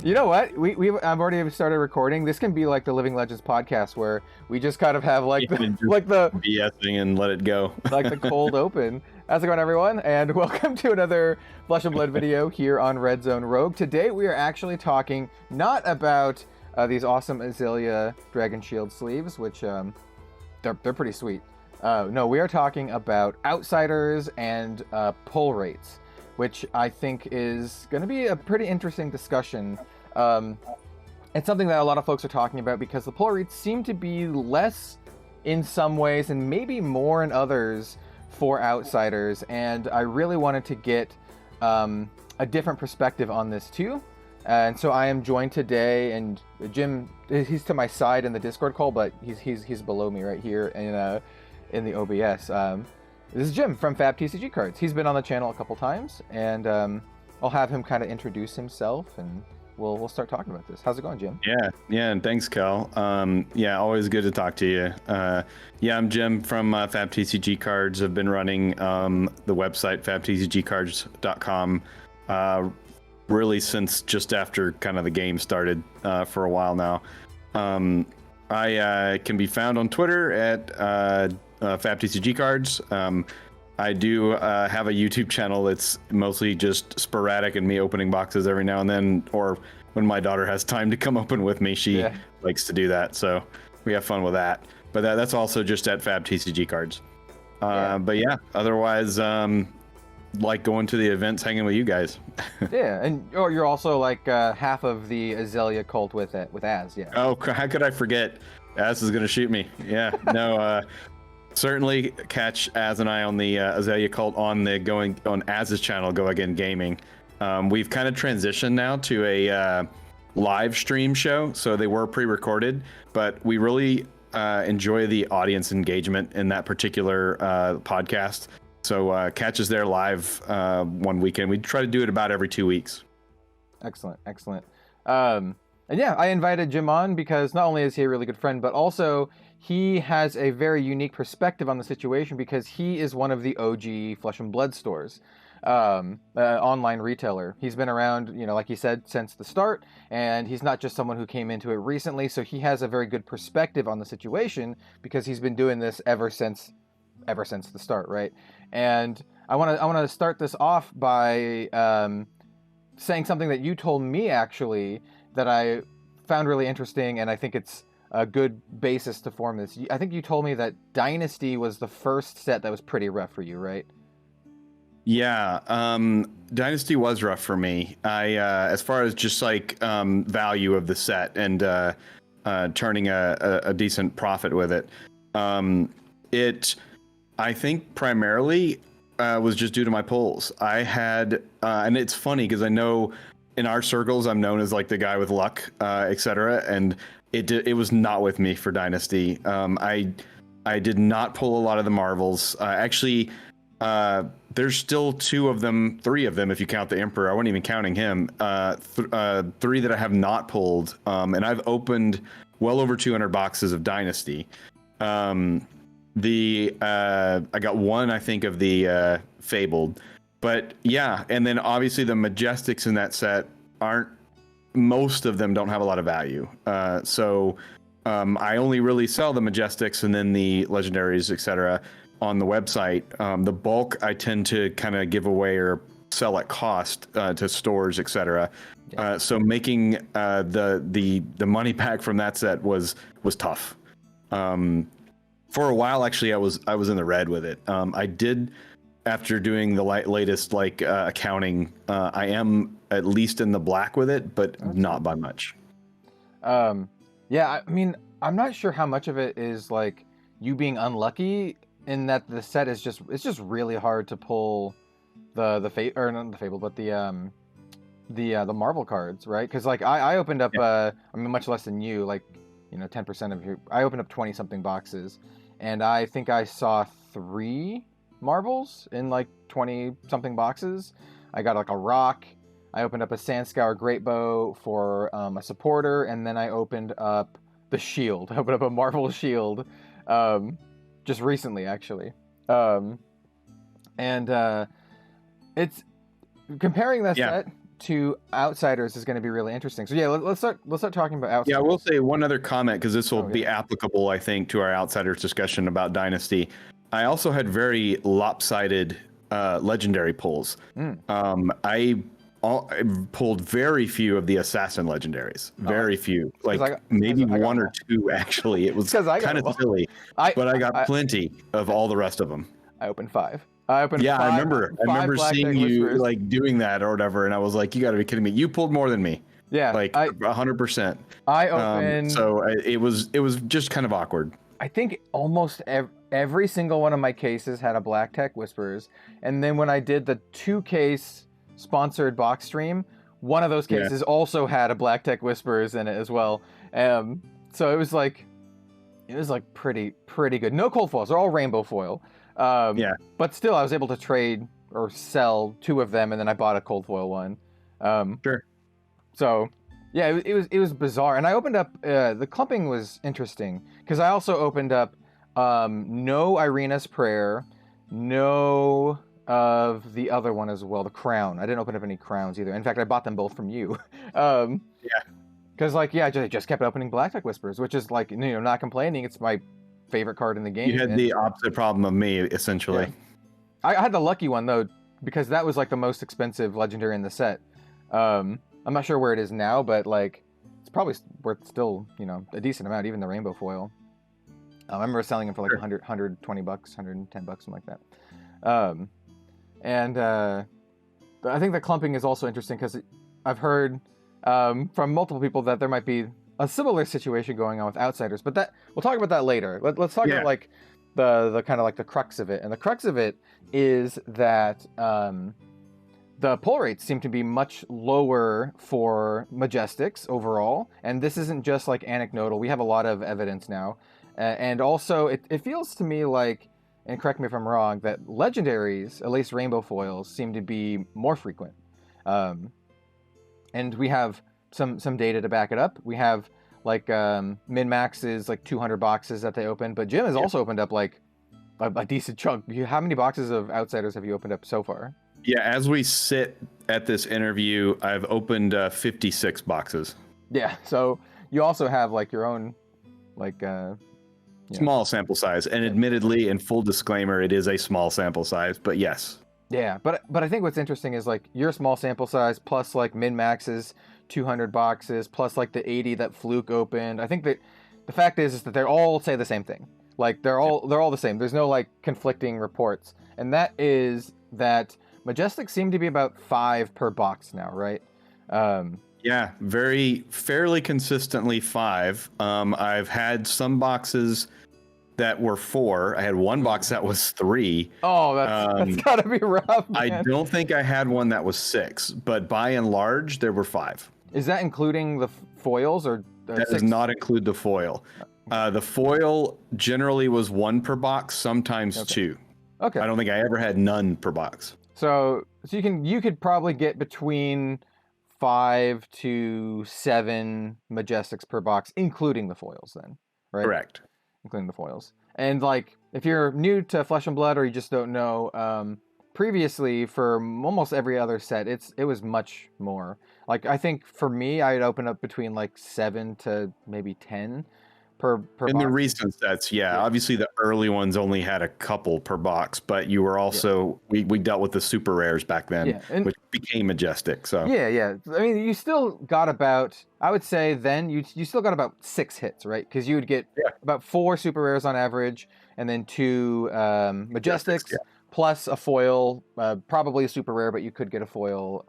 You know what? I've already started recording. This can be like the Living Legends podcast where we just kind of have like the BSing and let it go. like the cold open. How's it going, everyone? And welcome to another Flesh and Blood video here on Red Zone Rogue. Today we are actually talking not about these awesome Azalea Dragon Shield sleeves, which they're pretty sweet. No, we are talking about outsiders and pull rates, which I think is going to be a pretty interesting discussion. It's something that a lot of folks are talking about because the pull rates seem to be less in some ways and maybe more in others for outsiders, and I really wanted to get a different perspective on this too. And so I am joined today, and Jim, he's to my side in the Discord call, but he's below me right here in the OBS. This is Jim from FAB TCG Cards. He's been on the channel a couple times, and I'll have him kind of introduce himself, and we'll start talking about this. How's it going, Jim? Yeah, and thanks, Kel. Yeah, always good to talk to you. Yeah, I'm Jim from FAB TCG Cards. I've been running the website fabtcgcards.com really since just after kind of the game started for a while now. I can be found on Twitter at FAB TCG Cards. I do have a YouTube channel that's mostly just sporadic and me opening boxes every now and then, or when my daughter has time to come open with me, she likes to do that. So we have fun with that. But that's also just at FAB TCG Cards. But yeah, otherwise, like going to the events, hanging with you guys. Yeah, and you're also like half of the Azalea cult with Az. Yeah. Oh, how could I forget? Az is gonna shoot me. Yeah. No. Certainly catch Az and I on the Azalea cult on Az's channel, Go Again Gaming. We've kind of transitioned now to a live stream show, so they were pre-recorded, but we really enjoy the audience engagement in that particular podcast. So catch us there live one weekend. We try to do it about every 2 weeks. Excellent. And yeah, I invited Jim on because not only is he a really good friend, but also he has a very unique perspective on the situation because he is one of the OG Flesh and Blood stores, online retailer. He's been around, like he said, since the start, and he's not just someone who came into it recently. So he has a very good perspective on the situation because he's been doing this ever since the start, right? And I want to start this off by saying something that you told me actually that I found really interesting, and I think it's a good basis to form this. I think you told me that Dynasty was the first set that was pretty rough for you, right? Yeah, Dynasty was rough for me. As far as just like value of the set and turning a decent profit with it, I think primarily was just due to my pulls. I had, and it's funny because I know in our circles I'm known as like the guy with luck, etc. And it was not with me for Dynasty. I did not pull a lot of the Marvels. Actually, there's still three of them if you count the Emperor. I wasn't even counting him. Three that I have not pulled, and I've opened well over 200 boxes of Dynasty. I got one, I think, of the Fabled, but yeah, and then obviously the Majestics in that set most of them don't have a lot of value. So I only really sell the Majestics and then the Legendaries, etc. on the website. The bulk I tend to kind of give away or sell at cost to stores, etc. So making the money back from that set was tough. For a while, actually, I was in the red with it. I did, after doing the latest accounting, I am at least in the black with it, but not by much. Yeah, I mean, I'm not sure how much of it is like you being unlucky in that the set is it's just really hard to pull not the Fable, but the Marvel cards, right? Because like I opened up I mean much less than you, like 10% of your. I opened up 20 something boxes, and I think I saw 3 Marvels in like 20 something boxes. I got like a rock. I opened up a Sandscour Great Bow for a supporter, and then I opened up the shield. I opened up a Marvel shield just recently, actually. And it's comparing that set to Outsiders is going to be really interesting. So yeah, let's start talking about Outsiders. Yeah, I will say one other comment, because this will be yeah. applicable, I think, to our Outsiders discussion about Dynasty. I also had very lopsided legendary pulls. I pulled very few of the Assassin legendaries. Very few. Like maybe one or two, actually. It was kind of silly. But I got plenty of all the rest of them. I opened 5. I opened yeah, five, I remember seeing you Whispers. like doing that or whatever, and I was like, you got to be kidding me. You pulled more than me. Yeah. Like 100%. I opened... it was just kind of awkward. I think almost every single one of my cases had a Black Tech Whispers. And then when I did the 2-case sponsored box stream, one of those cases also had a Black Tech Whispers in it as well. So it was like pretty good. No cold foils. They're all rainbow foil. But still, I was able to trade or sell 2 of them, and then I bought a cold foil one. Sure. So, yeah, it was bizarre. And I opened up, the clumping was interesting, because I also opened up no Irina's Prayer, no of the other one as well, the Crown. I didn't open up any Crowns either. In fact, I bought them both from you. Because, I just kept opening Black Tech Whispers, which is, not complaining. It's my favorite card in the game. You had the opposite problem of me, essentially. Yeah. I had the lucky one, though, because that was, the most expensive legendary in the set. I'm not sure where it is now, but, it's probably worth still, a decent amount, even the rainbow foil. I remember selling them for, 100, 120 bucks, 110 bucks, something like that. But I think the clumping is also interesting, because I've heard from multiple people that there might be a similar situation going on with Outsiders, but that we'll talk about that later. Let's talk about the kind of the crux of it. And the crux of it is that the pull rates seem to be much lower for Majestics overall, and this isn't just anecdotal. We have a lot of evidence now, and also it feels to me like, and correct me if I'm wrong, that legendaries, at least rainbow foils, seem to be more frequent, and we have some data to back it up. We have Min-Max's 200 boxes that they opened, but Jim has also opened up a decent chunk. How many boxes of Outsiders have you opened up so far? Yeah, as we sit at this interview, I've opened 56 boxes. Yeah, so you also have your own small sample size, and admittedly, in full disclaimer, it is a small sample size, but yes. Yeah, but I think what's interesting is your small sample size plus Min-Max's 200 boxes plus the 80 that Fluke opened. I think that the fact is that they all say the same thing. They're all the same. There's no conflicting reports, and that is that Majestic seem to be about 5 per box now, right? Yeah, fairly consistently 5. I've had some boxes that were 4. I had one box that was 3. Oh, that's gotta be rough, man. I don't think I had one that was 6, but by and large, there were 5. Is that including the foils, or that does not include the foil? The foil generally was 1 per box, sometimes 2. Okay. I don't think I ever had none per box. So you could probably get between 5 to 7 Majestics per box, including the foils, then, right? Correct. Including the foils. And if you're new to Flesh and Blood, or you just don't know, previously for almost every other set, it was much more. I think for me, I'd open up between 7 to maybe 10 per box. In the recent sets, obviously the early ones only had a couple per box, but you were also we dealt with the super rares back then, which became Majestic. So yeah. I mean, you still got about, I would say then you still got about 6 hits, right? Because you would get about 4 super rares on average, and then 2 Majestics plus a foil, probably a super rare, but you could get a foil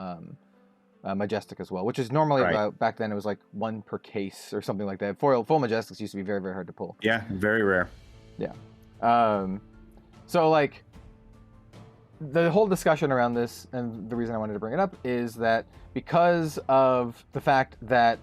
Majestic as well, which is normally about, back then it was 1 per case or something like that. Full Majestics used to be very, very hard to pull. Yeah, very rare. Yeah. So the whole discussion around this, and the reason I wanted to bring it up, is that because of the fact that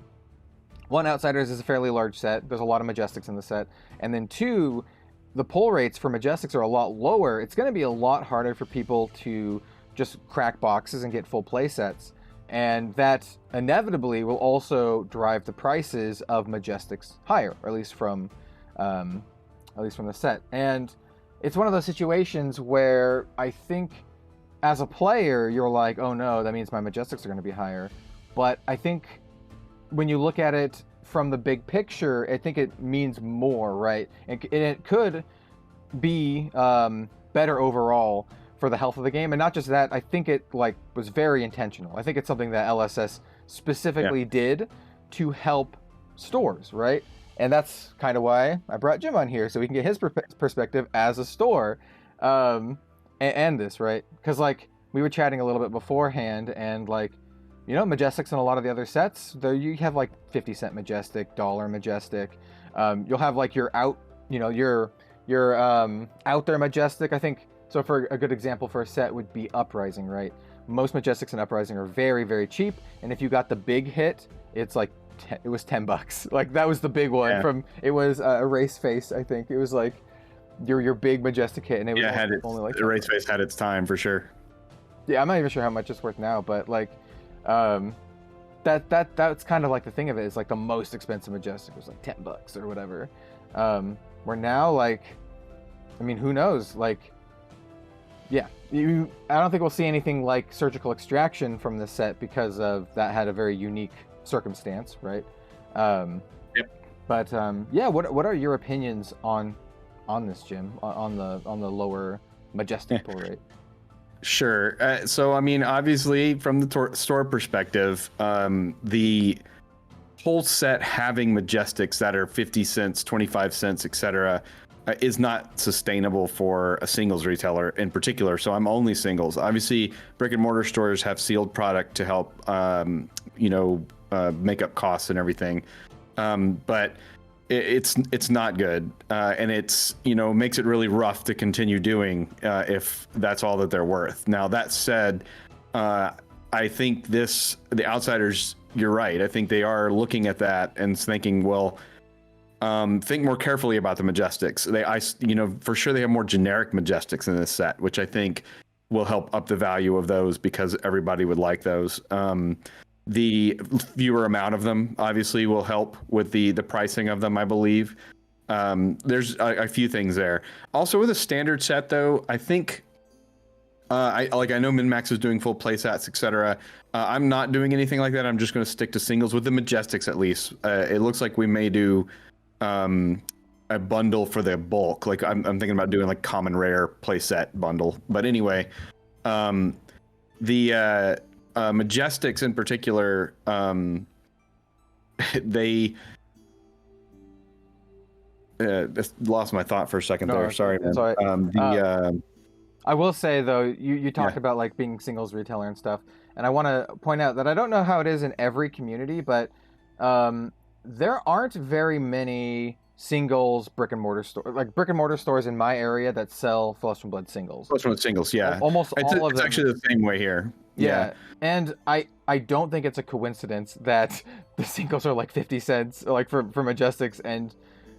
1, Outsiders is a fairly large set, there's a lot of Majestics in the set, and then 2, the pull rates for Majestics are a lot lower. It's going to be a lot harder for people to just crack boxes and get full play sets. And that inevitably will also drive the prices of Majestics higher, or at least from the set. And it's one of those situations where I think as a player, you're like, oh no, that means my Majestics are going to be higher. But I think when you look at it from the big picture, I think it means more, right? And it could be better overall for the health of the game. And not just that, I think it like was very intentional. I think it's something that LSS specifically did to help stores, right? And that's kind of why I brought Jim on here, so we can get his perspective as a store, and this, right? Because like we were chatting a little bit beforehand, and like, you know, Majestics in a lot of the other sets, there you have like 50-cent Majestic, dollar Majestic. You'll have like your out, you know, your out there Majestic. I think so. For a good example for a set would be Uprising, right? Most Majestics in Uprising are very, very cheap, and if you got the big hit, it's like it was $10. Like that was the big one from it was a race face. I think it was like your big Majestic hit, and it was only like the race face had its time for sure. Yeah, I'm not even sure how much it's worth now, but like that's kind of like the thing of it is like the most expensive Majestic was like $10 or whatever. Where now, like, I mean, who knows? Like, yeah, I don't think we'll see anything like Surgical Extraction from this set because of that had a very unique circumstance, right? But yeah, what are your opinions on this, Jim? On the lower Majestic pull rate? Sure. So I mean, obviously, from the store perspective, the whole set having Majestics that are 50 cents, 25 cents, etc., is not sustainable for a singles retailer in particular. So I'm only singles. Obviously, brick and mortar stores have sealed product to help, make up costs and everything. But it's not good, and it's makes it really rough to continue doing if that's all that they're worth. Now that said, I think the outsiders, you're right. I think they are looking at that and thinking, well, think more carefully about the Majestics. For sure they have more generic Majestics in this set, which I think will help up the value of those because everybody would like those. The fewer amount of them obviously will help with the pricing of them, I believe. There's a few things there. Also with a standard set though, I think I know MinMax is doing full play sets, etc. I'm not doing anything like that. I'm just going to stick to singles with the Majestics at least. It looks like we may do a bundle for the bulk. Like I'm thinking about doing like common rare play set bundle. But anyway, the Majestics in particular, they lost my thought for a second there. Sorry, man. Sorry. I will say though, you talked about like being singles retailer and stuff, and I want to point out that I don't know how it is in every community, but there aren't very many singles brick and mortar stores in my area that sell Flesh and Blood singles. Flesh and Blood singles, yeah. Almost all of them. It's actually the same way here. Yeah. And I don't think it's a coincidence that the singles are like 50 cents, like for Majestics, and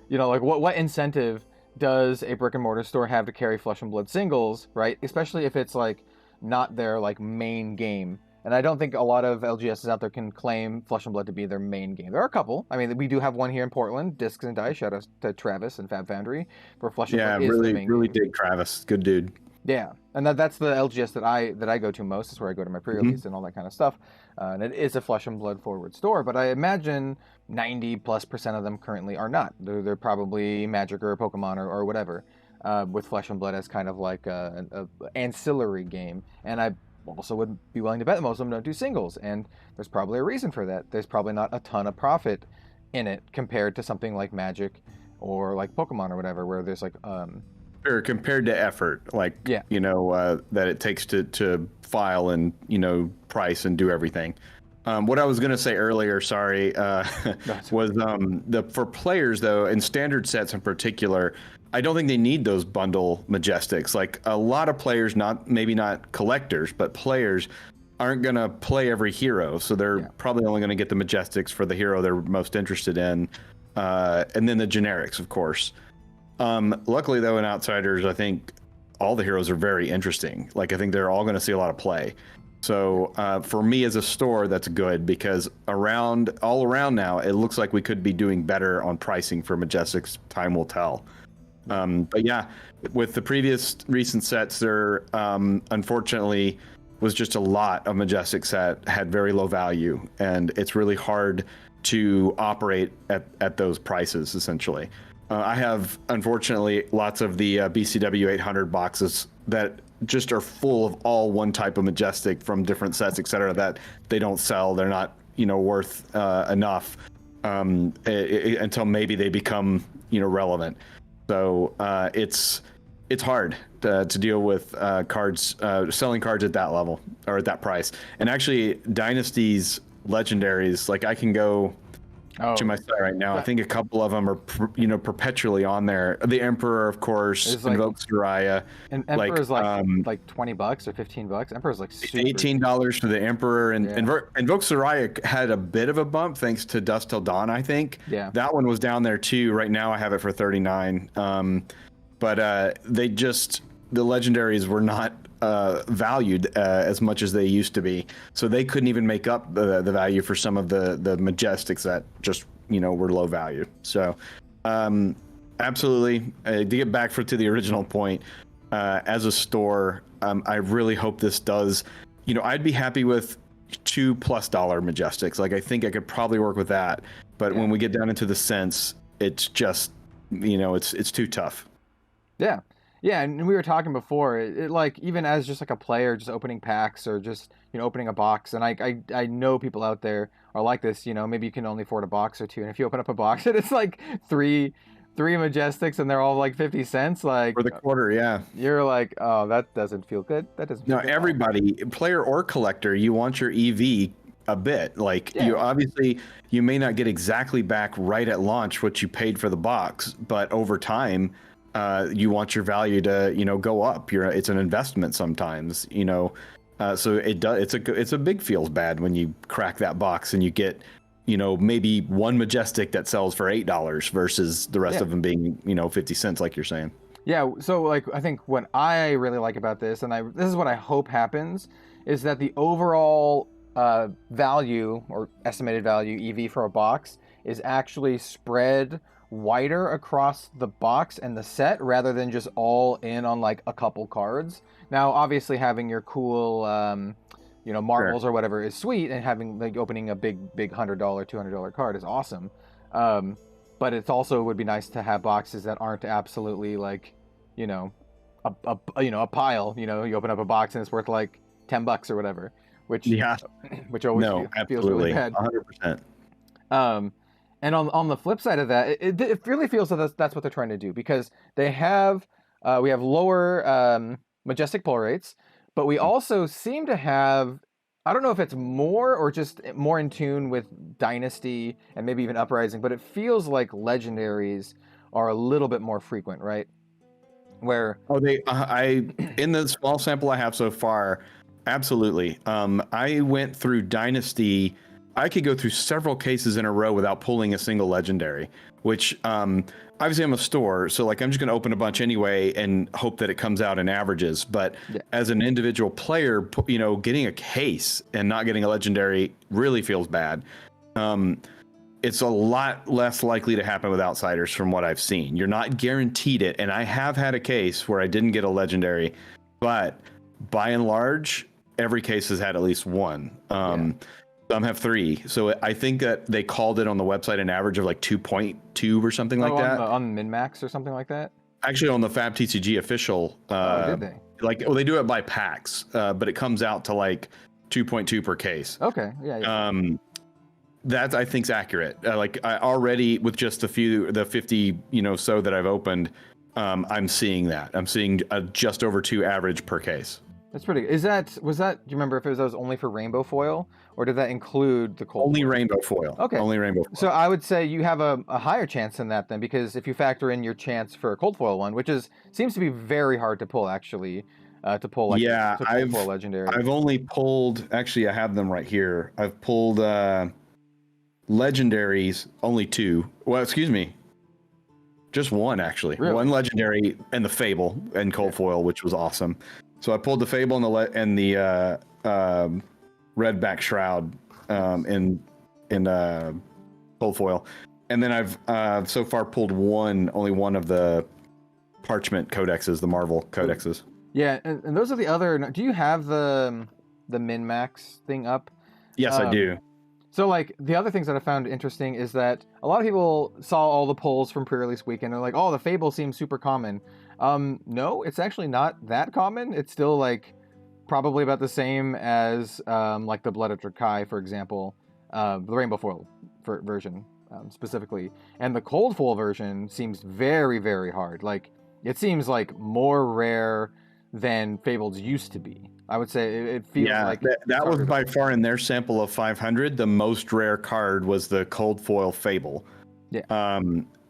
like what incentive does a brick and mortar store have to carry Flesh and Blood singles, right? Especially if it's like not their like main game. And I don't think a lot of LGSs out there can claim Flesh and Blood to be their main game. There are a couple. I mean, we do have one here in Portland, Discs and Dice. Shout out to Travis and Fab Foundry for Flesh and Blood. Yeah, really dig Travis. Good dude. Yeah, and that's the LGS that I go to most. It's where I go to my pre-release and all that kind of stuff. And it is a Flesh and Blood forward store, but I imagine 90+% of them currently are not. They're probably Magic or Pokemon or whatever, with Flesh and Blood as kind of like a ancillary game. And I also would be willing to bet that most of them don't do singles, and there's probably a reason for that. There's probably not a ton of profit in it compared to something like Magic or like Pokemon or whatever, where there's like or compared to effort, like that it takes to file and price and do everything. What I was going to say earlier, sorry, was for players though, in standard sets in particular, I don't think they need those bundle Majestics. Like a lot of players, maybe not collectors, but players aren't going to play every hero. So they're probably only going to get the Majestics for the hero they're most interested in. And then the generics, of course. Luckily though, in Outsiders, I think all the heroes are very interesting. Like I think they're all going to see a lot of play. So for me as a store, that's good because all around now, it looks like we could be doing better on pricing for Majestics. Time will tell. But yeah, with the previous recent sets, there unfortunately was just a lot of Majestics that had very low value, and it's really hard to operate at those prices, essentially. I have, unfortunately, lots of the BCW 800 boxes that just are full of all one type of Majestic from different sets, etc., that they don't sell. They're not, worth enough until maybe they become, relevant. So it's hard to deal with cards, selling cards at that level or at that price. And actually, Dynasties, Legendaries, like I can go to my site right now. I think a couple of them are, perpetually on there. The Emperor, of course, Invoke Soraya. And Emperor's like $20 or $15. Emperor's like super $18 for the Emperor, and Invoke Soraya had a bit of a bump thanks to Dusk Till Dawn, I think. Yeah. That one was down there too. Right now I have it for $39. But the legendaries were not valued as much as they used to be, so they couldn't even make up the value for some of the Majestics that just were low value. So absolutely, to get back to the original point, as a store, I really hope this does. I'd be happy with $2+ Majestics. Like I think I could probably work with that, but when we get down into the cents, it's just it's too tough. Yeah, and we were talking before, it like, even as just like a player, just opening packs or just, opening a box, and I know people out there are like this, maybe you can only afford a box or two, and if you open up a box and it's like three Majestics and they're all like 50 cents, like for the quarter, yeah. You're like, oh, that doesn't feel good. That doesn't feel good. Everybody, player or collector, you want your EV a bit. Like you may not get exactly back right at launch what you paid for the box, but over time, you want your value to go up. It's an investment sometimes, so it does. It's a big feels bad when you crack that box and you get maybe one Majestic that sells for $8 versus the rest of them being 50 cents, like you're saying. Yeah, so like I think what I really like about this, and this is what I hope happens, is that the overall value or estimated value EV for a box is actually spread wider across the box and the set rather than just all in on like a couple cards. Now, obviously, having your cool, marbles or whatever is sweet, and having like opening a big $100, $200 card is awesome. But it's also would be nice to have boxes that aren't absolutely like, a pile. You open up a box and it's worth like $10 or whatever, which always feels really bad. 100%. And on the flip side of that, it really feels that that's what they're trying to do, because they have we have lower Majestic pull rates, but we also seem to have, I don't know if it's more or just more in tune with Dynasty and maybe even Uprising, but it feels like Legendaries are a little bit more frequent, right? Where in the small sample I have so far, absolutely. I went through Dynasty. I could go through several cases in a row without pulling a single legendary, which obviously I'm a store, so like I'm just going to open a bunch anyway and hope that it comes out in averages. But as an individual player, getting a case and not getting a legendary really feels bad. It's a lot less likely to happen with outsiders from what I've seen. You're not guaranteed it, and I have had a case where I didn't get a legendary, but by and large, every case has had at least one. Some have 3. So I think that they called it on the website an average of like 2.2 or something like that. On min-max or something like that? Actually, on the FAB TCG official. Did they? They do it by packs, but it comes out to like 2.2 per case. Okay, yeah. That I think's accurate. I already, with just the 50, so that I've opened, I'm seeing that. I'm seeing just over 2 average per case. That's pretty good. Was that, do you remember if that was only for rainbow foil, or did that include the cold Only foil? Rainbow foil. Okay. Only rainbow foil. So I would say you have a higher chance than that then, because if you factor in your chance for a cold foil one, which seems to be very hard to pull actually, cold foil legendary. I've only pulled, actually I have them right here. I've pulled legendaries, only 2. Well, excuse me. Just 1 actually. Really? 1 legendary and the Fable and cold foil, which was awesome. So I pulled the Fable and the Redback Shroud in cold foil, and then I've so far pulled only one of the parchment codexes, the Marvel codexes. Yeah, and those are the other. Do you have the min max thing up? Yes, I do. So like the other things that I found interesting is that a lot of people saw all the polls from pre-release weekend and they're like, oh, the Fable seems super common. No, it's actually not that common. It's still like probably about the same as like the Blood of Drakai, for example, the Rainbow Foil version specifically, and the Cold Foil version seems very, very hard. Like it seems like more rare than Fabled used to be. I would say it feels like that was by far in their sample of 500. The most rare card was the Cold Foil Fable. Yeah.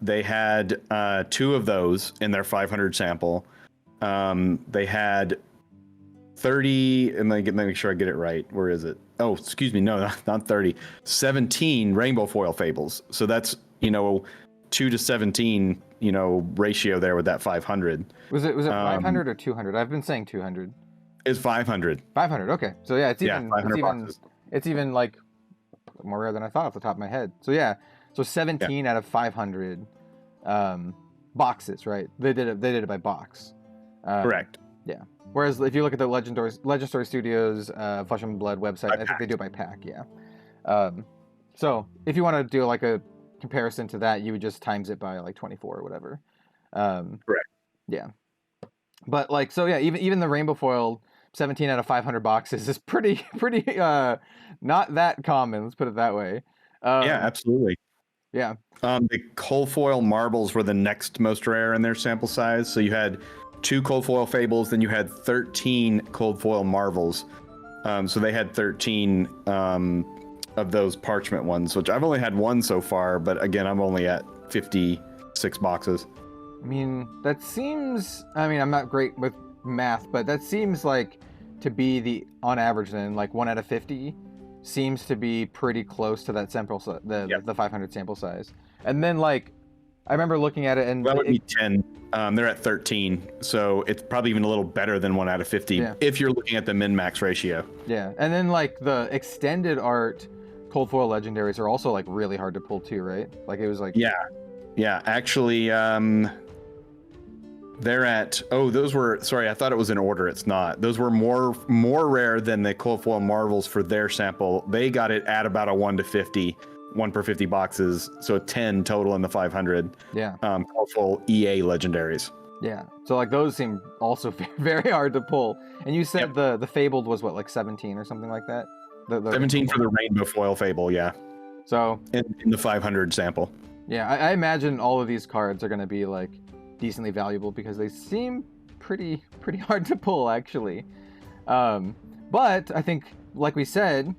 They had 2 of those in their 500 sample. They had 30, and let me make sure I get it right. Where is it? Oh, excuse me. No, not 30. 17 Rainbow Foil Fables. So that's 2 to 17. Ratio there with that 500. Was it 500 or 200? I've been saying 200. It's 500. 500. Okay. So yeah, it's even like more rare than I thought off the top of my head. So yeah. So 17 out of 500 boxes, right? They did it by box. Correct. Yeah. Whereas if you look at the Legendary Studios Flesh and Blood website, I think they do it by pack. Yeah. So if you want to do like a comparison to that, you would just times it by like 24 or whatever. Correct. Yeah. But like, so yeah, even the Rainbow Foil 17 out of 500 boxes is pretty not that common. Let's put it that way. Yeah, absolutely. Yeah. The Cold Foil Marbles were the next most rare in their sample size. So you had 2 Cold Foil Fables, then you had 13 Cold Foil Marvels. So they had 13 of those parchment ones, which I've only had 1 so far, but again, I'm only at 56 boxes. I mean, I'm not great with math, but that seems like to be on average then, like 1 out of 50 seems to be pretty close to that sample, the 500 sample size. And then like, I remember looking at it and... That would be 10. They're at 13, so it's probably even a little better than 1 out of 50 if you're looking at the min-max ratio. Yeah, and then like the extended art Cold Foil Legendaries are also like really hard to pull too, right? Like it was like... Yeah, actually, they're at... Oh, those were... Sorry, I thought it was in order. It's not. Those were more rare than the Cold Foil Marvels for their sample. They got it at about a 1 to 50. 1 per 50 boxes, so 10 total in the 500. Yeah. Cold Foil EA Legendaries. Yeah. So like those seem also very hard to pull. And you said the Fabled was what, like 17 or something like that? The 17 for the Rainbow Foil Fable, yeah. So in the 500 sample. Yeah, I imagine all of these cards are going to be like decently valuable because they seem pretty hard to pull actually. But I think, like we said,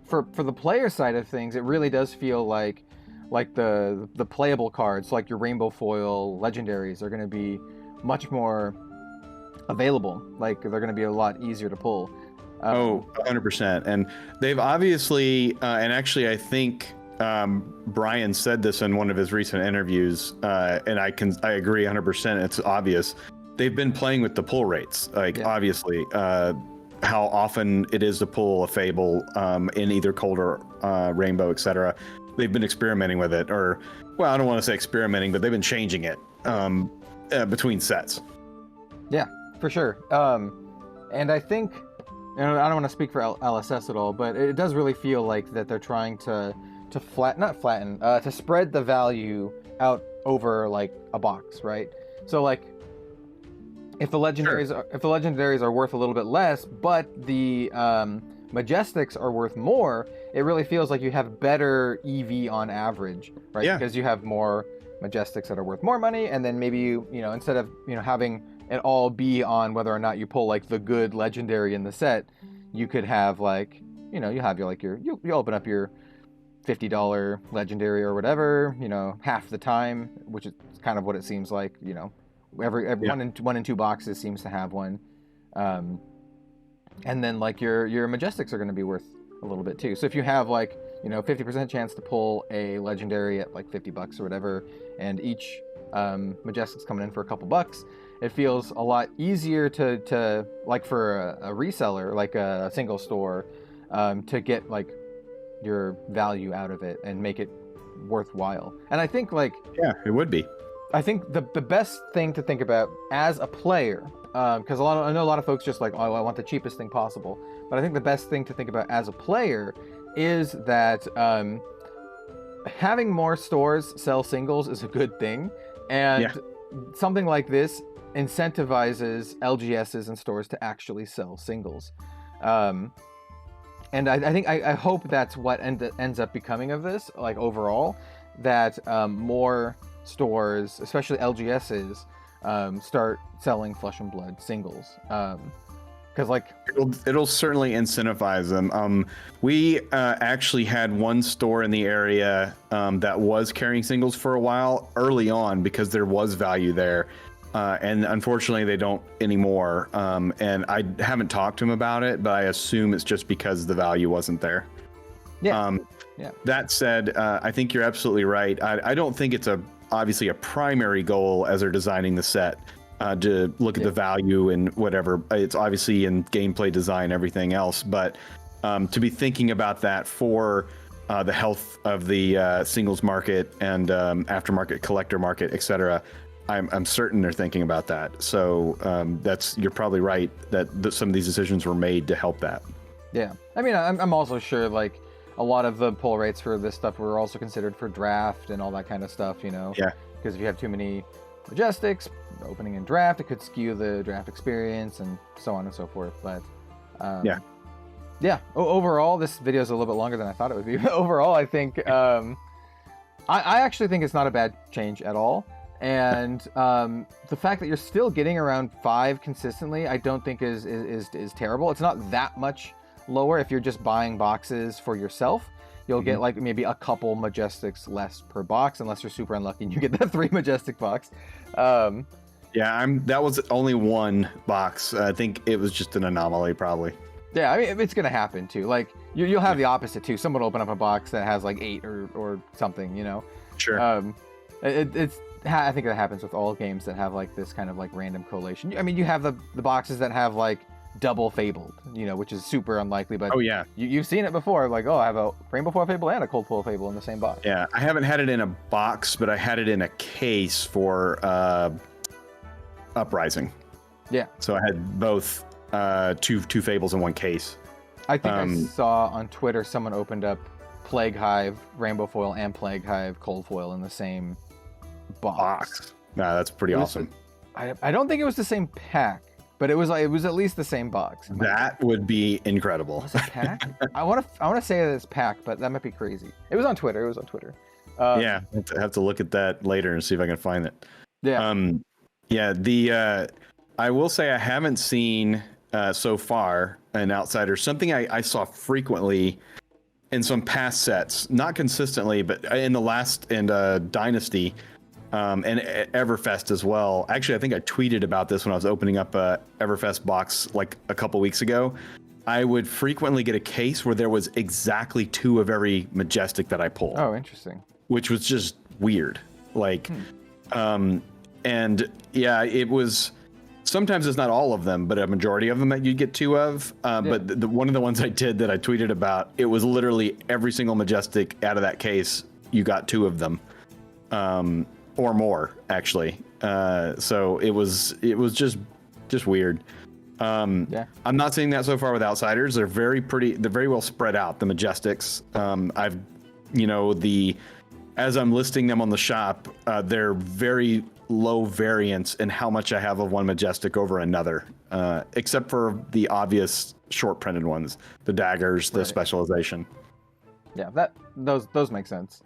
for the player side of things, it really does feel like the playable cards, like your Rainbow Foil Legendaries, are going to be much more available. Like they're going to be a lot easier to pull. 100%. And they've obviously, and actually I think Brian said this in one of his recent interviews, and I agree 100%. It's obvious. They've been playing with the pull rates, obviously. How often it is to pull a Fable in either Cold or Rainbow, etc. They've been experimenting with it, or, well, I don't want to say experimenting, but they've been changing it between sets. Yeah, for sure. And I think, I don't want to speak for LSS at all, but it does really feel like that they're trying to spread the value out over like a box, right? So like, if the legendaries are worth a little bit less, but the majestics are worth more, it really feels like you have better EV on average, right? Yeah. Because you have more majestics that are worth more money, and then maybe you instead of having it all be on whether or not you pull like the good legendary in the set, you could have like you have you open up your $50 legendary or whatever, half the time, which is kind of what it seems like, every 1 in 2 boxes seems to have one, and then like your majestics are going to be worth a little bit too. So if you have like 50% chance to pull a legendary at like $50 or whatever, and each majestic's coming in for a couple bucks, it feels a lot easier to like for a reseller, like a single store, to get like your value out of it and make it worthwhile. And I think like it would be. I think the best thing to think about as a player, because I know a lot of folks just like, oh, I want the cheapest thing possible. But I think the best thing to think about as a player is that having more stores sell singles is a good thing, and something like this incentivizes LGSs and stores to actually sell singles. And I hope that's what ends up becoming of this, like overall, that more stores, especially LGSs, start selling Flesh and Blood singles. Because like it'll certainly incentivize them. We actually had one store in the area that was carrying singles for a while early on because there was value there. And unfortunately, they don't anymore. And I haven't talked to him about it, but I assume it's just because the value wasn't there. Yeah. That said, I think you're absolutely right. I don't think it's obviously a primary goal as they're designing the set to look at the value and whatever. It's obviously in gameplay design, everything else. But to be thinking about that for the health of the singles market and aftermarket collector market, etc. I'm certain they're thinking about that. So you're probably right that some of these decisions were made to help that. Yeah, I mean, I'm also sure like a lot of the pull rates for this stuff were also considered for draft and all that kind of stuff, you know. Yeah. Because if you have too many Majestics opening in draft, it could skew the draft experience and so on and so forth. But yeah. Overall, this video is a little bit longer than I thought it would be. Overall, I think I actually think it's not a bad change at all. And the fact that you're still getting around 5 consistently, I don't think is terrible. It's not that much lower if you're just buying boxes for yourself. You'll get like maybe a couple Majestics less per box, unless you're super unlucky and you get that 3 Majestic box. That was only 1 box. I think it was just an anomaly, probably. Yeah, I mean, it's gonna happen too. Like you'll have the opposite too. Someone will open up a box that has like 8 or something, you know. Sure. I think that happens with all games that have like this kind of like random collation. I mean, you have the boxes that have like double Fabled, you know, which is super unlikely. But you've seen it before. Like, oh, I have a Rainbow Foil Fable and a Cold Foil Fable in the same box. Yeah, I haven't had it in a box, but I had it in a case for Uprising. Yeah. So I had both two Fables in one case. I think I saw on Twitter someone opened up Plague Hive Rainbow Foil and Plague Hive Cold Foil in the same box. Nah, that's pretty awesome. I don't think it was the same pack, but it was at least the same box. That would be incredible. Was it pack? I want to say that it's pack, but that might be crazy. It was on Twitter. Yeah, I have to look at that later and see if I can find it. Yeah. I will say I haven't seen so far an outsider. Something I saw frequently in some past sets, not consistently, but in the last Dynasty. And Everfest as well. Actually, I think I tweeted about this when I was opening up a Everfest box like a couple weeks ago. I would frequently get a case where there was exactly 2 of every Majestic that I pulled. Oh, interesting. Which was just weird. Like, and yeah, it was. Sometimes it's not all of them, but a majority of them that you'd get 2 of. But one of the ones I did that I tweeted about, it was literally every single Majestic out of that case, you got 2 of them. Or more, actually. So it was just weird. I'm not seeing that so far with outsiders. They're very well spread out, the Majestics. As I'm listing them on the shop, they're very low variance in how much I have of one Majestic over another, except for the obvious short printed ones, the daggers, the specialization. Yeah, those make sense.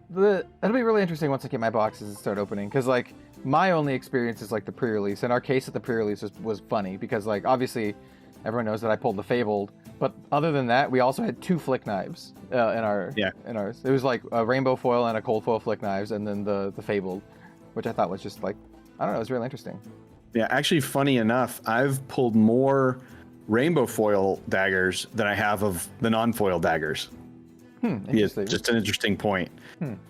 That'll be really interesting once I get my boxes and start opening, because like my only experience is like the pre-release, and our case at the pre-release was funny because like obviously everyone knows that I pulled the Fabled, but other than that we also had 2 Flick Knives in ours. It was like a Rainbow Foil and a Cold Foil Flick Knives, and then the Fabled, which I thought was just like, I don't know, it was really interesting. Yeah, actually, funny enough, I've pulled more Rainbow Foil daggers than I have of the non-foil daggers. Interesting. Just an interesting point.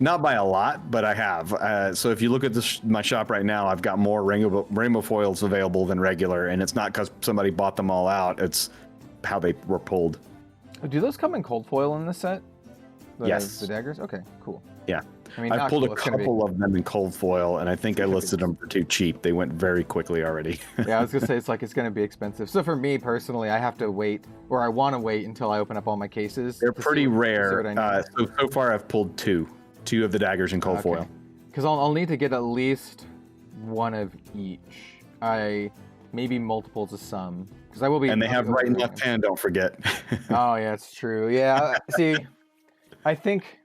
Not by a lot, but I have. So if you look at my shop right now, I've got more rainbow foils available than regular, and it's not because somebody bought them all out. It's how they were pulled. Do those come in cold foil in this set? Yes. The daggers? Okay, cool. Yeah. I mean, I've not pulled cool. a It's gonna be- couple of them in cold foil, and I think I listed them for too cheap. They went very quickly already. Yeah, I was gonna say it's gonna be expensive. So for me personally, I have to wait, or I want to wait until I open up all my cases. They're pretty rare. So far I've pulled two of the daggers in cold foil. Because I'll need to get at least one of each. Maybe multiples of some. Because I will be. And they have right and left hand. Don't forget. Oh yeah, it's true. Yeah, see, I think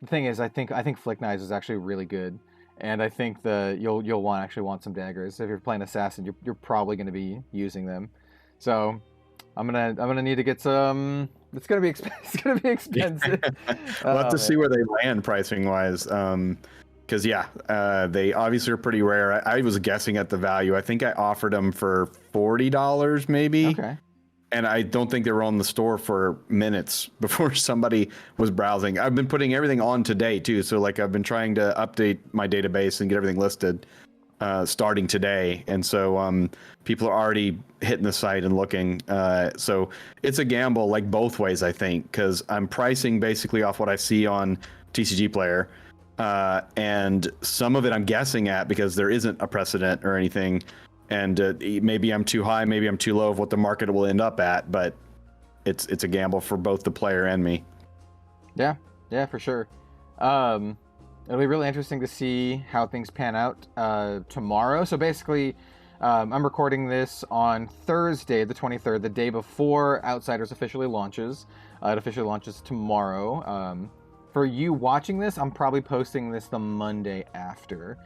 the thing is, I think Flick Knives is actually really good, and I think you'll want some daggers. If you're playing assassin, you're probably going to be using them. So I'm gonna need to get some. It's gonna be expensive. We'll have to see where they land pricing wise. Because they obviously are pretty rare. I was guessing at the value. I think I offered them for $40 maybe. Okay. And I don't think they were on the store for minutes before somebody was browsing. I've been putting everything on today too. So like I've been trying to update my database and get everything listed starting today. And so people are already hitting the site and looking. So it's a gamble like both ways, I think, because I'm pricing basically off what I see on TCG Player. And some of it I'm guessing at because there isn't a precedent or anything. And maybe I'm too high, maybe I'm too low of what the market will end up at, but it's a gamble for both the player and me. Yeah, for sure. It'll be really interesting to see how things pan out tomorrow. So basically, I'm recording this on Thursday, the 23rd, the day before Outsiders officially launches. It officially launches tomorrow. For you watching this, I'm probably posting this the Monday after.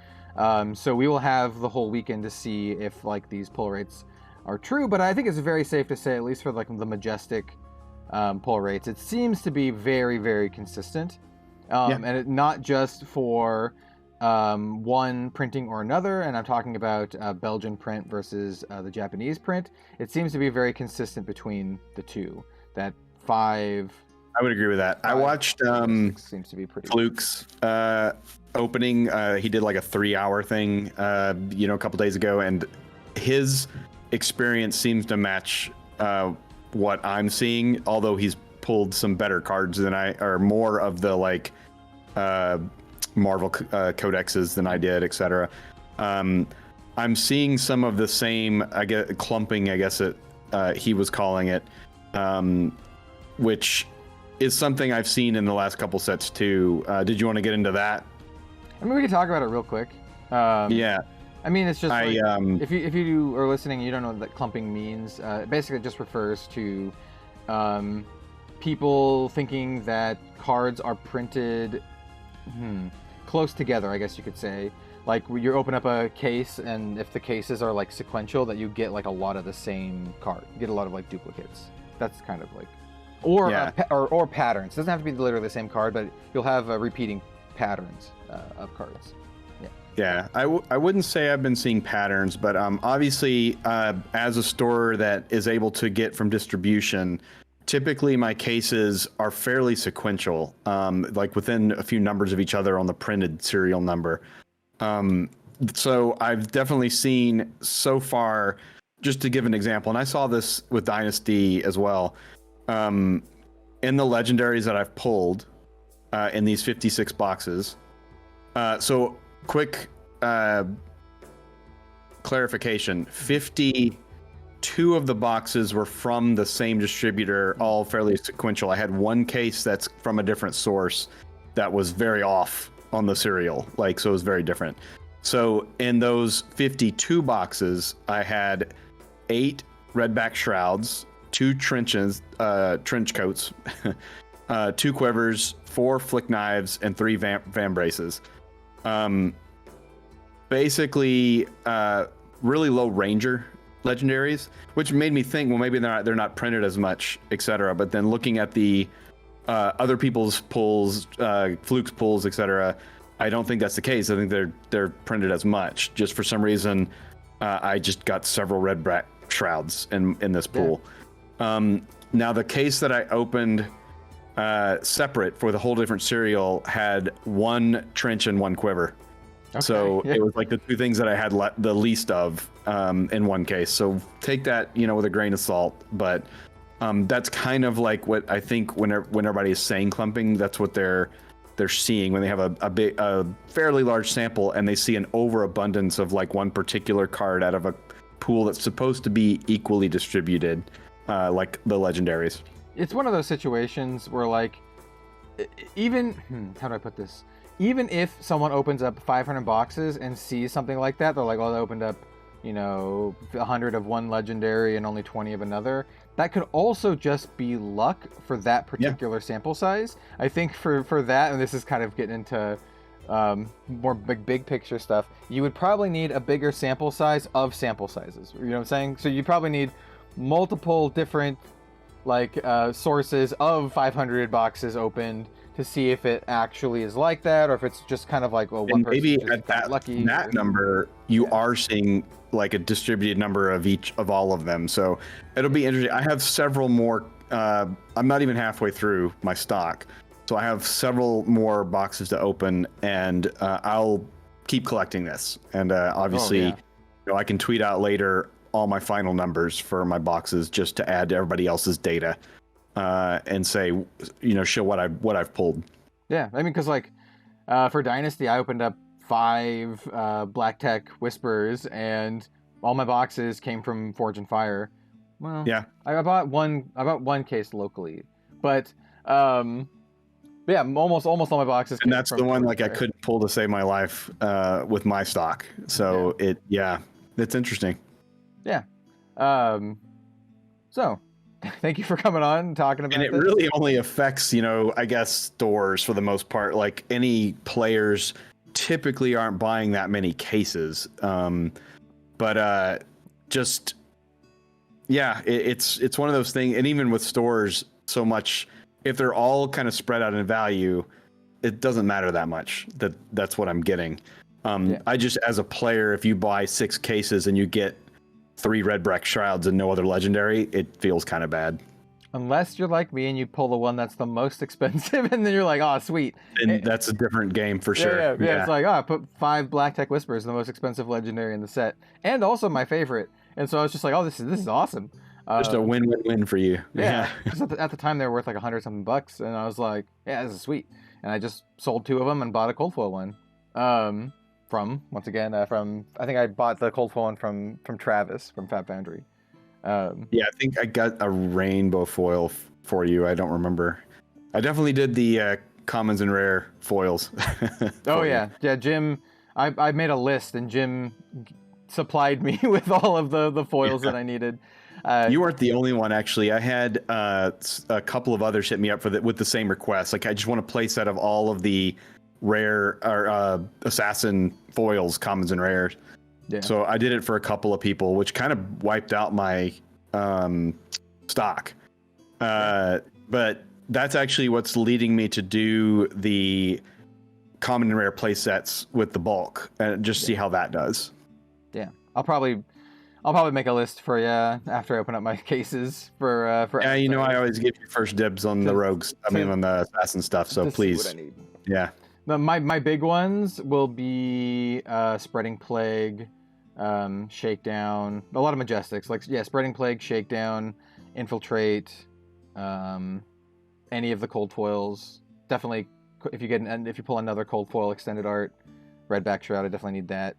So we will have the whole weekend to see if like these pull rates are true, but I think it's very safe to say, at least for like the majestic pull rates, it seems to be very, very consistent. And it, not just for one printing or another, and I'm talking about Belgian print versus the Japanese print. It seems to be very consistent between the two. That 5. I would agree with that. I watched seems to be pretty Fluke's opening. He did like a 3-hour thing, a couple days ago, and his experience seems to match what I'm seeing. Although he's pulled some better cards than or more of the like Marvel codexes than I did, etc. I'm seeing some of the same, clumping. I guess he was calling it, which is something I've seen in the last couple sets too. Did you want to get into that? I mean, we can talk about it real quick. Yeah. I mean, it's just if you are listening and you don't know what clumping means, basically it just refers to people thinking that cards are printed close together, I guess you could say. Like you open up a case, and if the cases are like sequential, that you get like a lot of the same card. You get a lot of like duplicates. That's kind of like, or patterns. It doesn't have to be literally the same card, but you'll have repeating patterns of cards. Yeah, I wouldn't say I've been seeing patterns, but obviously as a store that is able to get from distribution, typically my cases are fairly sequential, like within a few numbers of each other on the printed serial number. So I've definitely seen so far, just to give an example, and I saw this with Dynasty as well, in the legendaries that I've pulled in these 56 boxes. So quick clarification, 52 of the boxes were from the same distributor, all fairly sequential. I had one case that's from a different source that was very off on the serial, so it was very different. So in those 52 boxes, I had 8 redback shrouds, 2 trench coats, 2 quivers, 4 flick knives, and 3 van braces. Basically, really low ranger legendaries, which made me think, well, maybe they're not printed as much, etc. But then looking at the other people's pulls, Fluke's pulls, etc., I don't think that's the case. I think they're printed as much. Just for some reason, I just got several redback shrouds in this pool. Now the case that I opened separate for the whole different serial had 1 trench and 1 quiver. Okay, so it was like the 2 things that I had the least of in one case. So take that, with a grain of salt. But that's kind of like what I think when everybody is saying clumping, that's what they're they're seeing when they have a fairly large sample and they see an overabundance of like one particular card out of a pool that's supposed to be equally distributed, like the legendaries. It's one of those situations where like, even how do I put this? Even if someone opens up 500 boxes and sees something like that, they're like, oh, they opened up, 100 of one legendary and only 20 of another. That could also just be luck for that particular sample size. I think for that, and this is kind of getting into more big picture stuff, you would probably need a bigger sample size of sample sizes. You know what I'm saying? So you probably need multiple different sources of 500 boxes opened to see if it actually is like that, or if it's just kind of like, well, one person maybe just at that lucky. That number, you are seeing like a distributed number of each of all of them. So it'll be interesting. I have several more. I'm not even halfway through my stock, so I have several more boxes to open, and I'll keep collecting this. And obviously, I can tweet out later all my final numbers for my boxes just to add to everybody else's data. And say, show what I've pulled. Yeah, I mean, because for Dynasty, I opened up 5 Black Tech Whispers, and all my boxes came from Forge and Fire. Well, yeah, I bought one case locally, but almost all my boxes. And that's the one I couldn't pull to save my life with my stock. So it's interesting. Yeah. So. Thank you for coming on and talking about it. And it really only affects, I guess, stores for the most part. Like, any players typically aren't buying that many cases. But it's one of those things. And even with stores, so much, if they're all kind of spread out in value, it doesn't matter that much. That's what I'm getting. I just, as a player, if you buy 6 cases and you get 3 Redbreak Shrouds and no other legendary, it feels kind of bad. Unless you're like me and you pull the one that's the most expensive, and then you're like, oh, sweet. And that's a different game for sure. Yeah. It's like, I put 5 Black Tech Whispers, the most expensive legendary in the set, and also my favorite. And so I was just like, oh, this is awesome. Just a win-win-win for you. Yeah. At the time, they were worth like $100-something bucks, and I was like, yeah, this is sweet. And I just sold 2 of them and bought a cold foil one. From I think I bought the cold foil one from Travis from Fab Foundry. I think I got a rainbow foil for you. I don't remember. I definitely did the commons and rare foils. Jim. I made a list, and Jim supplied me with all of the foils that I needed. You weren't the only one, actually. I had a couple of others hit me up with the same request. Like, I just want a play set of all of the rare or assassin foils, commons and rares. So I did it for a couple of people, which kind of wiped out my stock. But that's actually what's leading me to do the common and rare play sets with the bulk and just see how that does. Yeah, I'll probably make a list for you after I open up my cases for. Yeah, I always give you first dibs on the rogues. On the assassin stuff. So please. See what I need. Yeah. My big ones will be Spreading Plague, Shakedown, a lot of Majestics. Spreading Plague, Shakedown, Infiltrate, any of the cold foils. Definitely, if you pull another cold foil extended art, Redback Shroud, I definitely need that.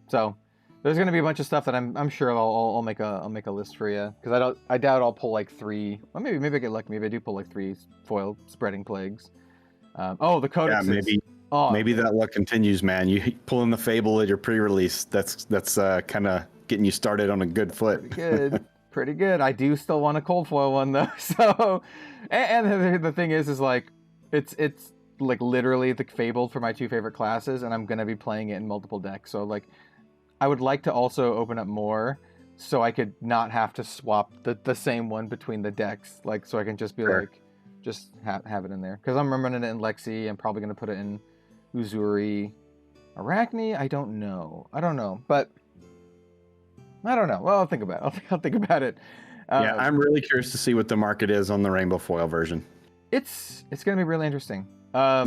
So there's gonna be a bunch of stuff that I'm sure I'll make a list for you, because I doubt I'll pull 3. Well, maybe I get lucky. Maybe I do pull 3 foil Spreading Plagues. The codexes. Yeah, maybe that luck continues, man. You pull in the Fable at your pre-release. That's kind of getting you started on a good foot. Pretty good. I do still want a cold foil one though. So, and the thing is like, it's like literally the Fabled for my 2 favorite classes, and I'm gonna be playing it in multiple decks. So like, I would like to also open up more, so I could not have to swap the same one between the decks. Like, so I can just be just have it in there. Because I'm running it in Lexi. I'm probably going to put it in Uzuri. Arachne? I don't know. But I don't know. Well, I'll think about it. I'll think about it. I'm really curious to see what the market is on the Rainbow Foil version. It's going to be really interesting. I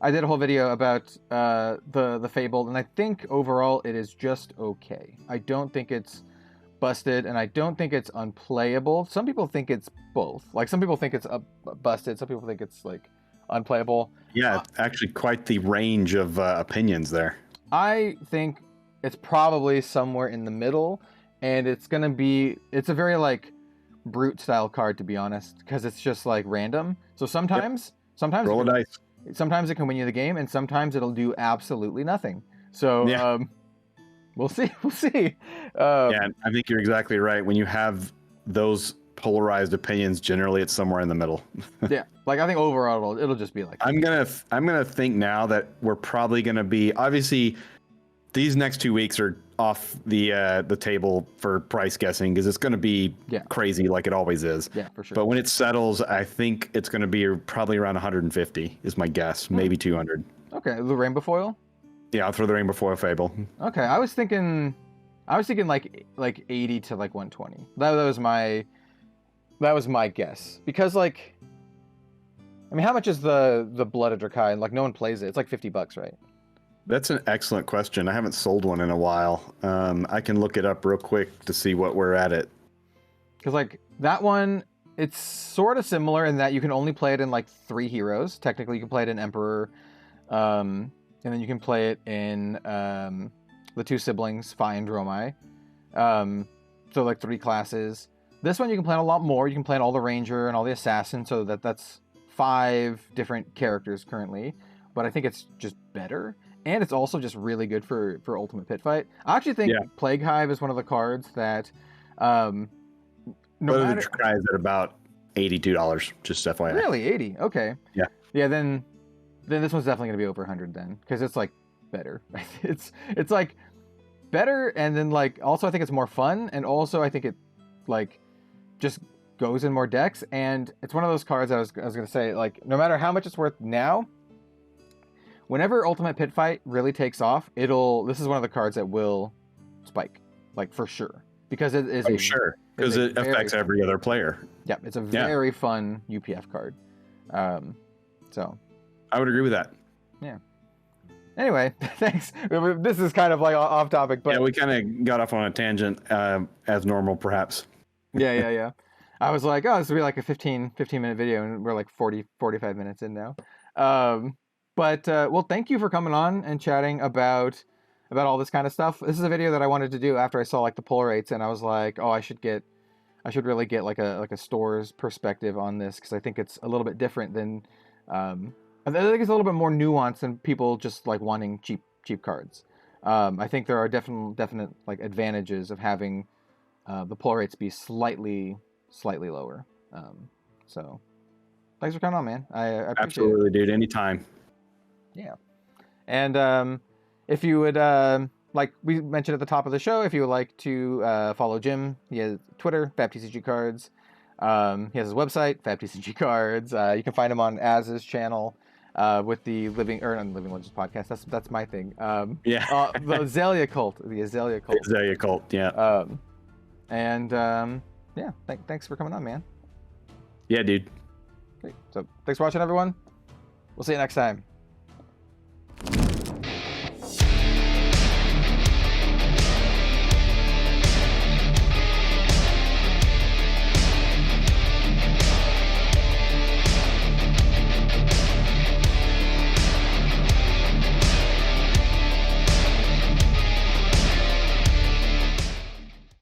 did a whole video about the Fabled, and I think overall it is just okay. I don't think it's busted, and I don't think it's unplayable. Some people think it's both. Like, some people think it's busted. Some people think it's like unplayable. Yeah, actually quite the range of opinions there. I think it's probably somewhere in the middle, and it's a very like brute style card, to be honest, because it's just like random. So sometimes roll a dice. Sometimes it can win you the game, and sometimes it'll do absolutely nothing. So we'll see. Yeah, I think you're exactly right. When you have those polarized opinions, generally it's somewhere in the middle. Yeah, like I think overall it'll just be like. I'm gonna think now that we're probably gonna be, obviously these next 2 weeks are off the table for price guessing, because it's gonna be crazy like it always is. Yeah, for sure. But when it settles, I think it's gonna be probably around 150 is my guess, maybe 200. Okay, the rainbow foil. Yeah, I'll throw the rainbow foil fable. Okay, I was thinking like 80 to like 120. That was my guess, because like, I mean, how much is the Blood of Drakai? Like, no one plays it. It's like $50, right? That's an excellent question. I haven't sold one in a while. I can look it up real quick to see what we're at it. Because like that one, it's sort of similar in that you can only play it in like 3 heroes. Technically, you can play it in Emperor, and then you can play it in the 2 siblings, Fi and Dromai. So like 3 classes. This one you can play a lot more. You can play all the Ranger and all the Assassin, so that's 5 different characters currently. But I think it's just better. And it's also just really good for Ultimate Pit Fight. I actually think Plague Hive is one of the cards that no matter... Drakai is at about $82, just FYI. Really? 80? Okay. Yeah. Yeah, then this one's definitely going to be over 100 then, because it's like better. It's like better, and then like also I think it's more fun, and also I think it like just goes in more decks, and it's one of those cards I was going to say, like, no matter how much it's worth now, whenever Ultimate Pit Fight really takes off, this is one of the cards that will spike, like, for sure, because it is because it affects every other player. Yeah, it's a very fun UPF card. So I would agree with that. Yeah. Anyway, thanks. This is kind of like off topic, but yeah, we kind of got off on a tangent, as normal, perhaps. Yeah. I was like, oh, this will be like a 15-minute video, and we're like 45 minutes in now. But well, thank you for coming on and chatting about all this kind of stuff. This is a video that I wanted to do after I saw like the pull rates, and I was like, oh, I should really get like a store's perspective on this, because I think it's a little bit different than I think it's a little bit more nuanced than people just like wanting cheap cards. I think there are definite like advantages of having the pull rates be slightly lower. So thanks for coming on, man. I appreciate Absolutely, it. Dude. Anytime. Yeah. And if you would, like we mentioned at the top of the show, if you would like to follow Jim, he has Twitter, FAB TCG Cards. He has his website, FAB TCG Cards. You can find him on Az's channel with the Living Legends podcast. That's my thing. The Azalea Cult. The Azalea Cult. Azalea Cult, yeah. Thanks for coming on, man. Yeah, dude. Great. So thanks for watching, everyone. We'll see you next time.